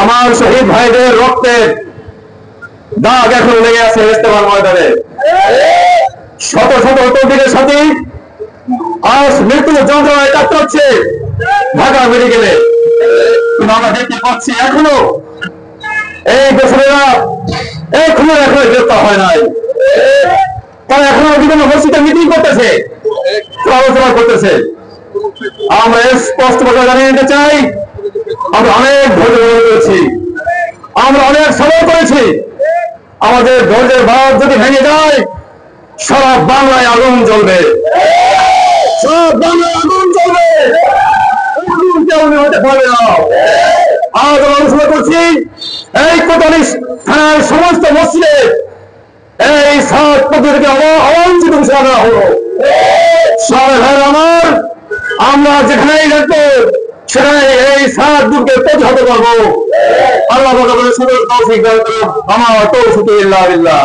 আমার শহীদ ভাইদের রক্তের দাগ এখন লেগে আছে ইস্তেমার ময়দানে। শত শত তৌহিদের সাথী আজ মৃত্যুর যন্ত্রণায় কাতরাচ্ছে ঢাকা মেডিকেলে। আমরা দেখতে পাচ্ছি এখনো এই দোষরেরা এখনো গ্রেপ্তার হয় নাই। তারা এখনো বিভিন্ন মসজিদে মিটিং করতেছে, আলোচনা করতেছে। আমরা স্পষ্ট ভাবে জানিয়ে দিতে চাই, আমরা অনেক ধৈর্য করেছি, আমরা অনেক সময় করেছি। আমাদের ধৈর্যের ভাব যদি ভেঙে যায়, সারা বাংলায় আগুন জ্বলবে, সব বাংলায় আগুন জ্বলবে, হতে পারবে না। আজ আমরা আলোচনা করছি এই ৪৫ থানার সমস্ত মসজিদে এই ৭ পদ্ধতিকে অবাঞ্ছিত ঘোষণা করা হলো। সারা ভাই আমার, আমরা যেখানেই দেখবো সেখানে এই ৭ দুঃখকে প্রতিহত করবো। আল্লাহ আমার তৌফিক ইল্লা বিল্লাহ।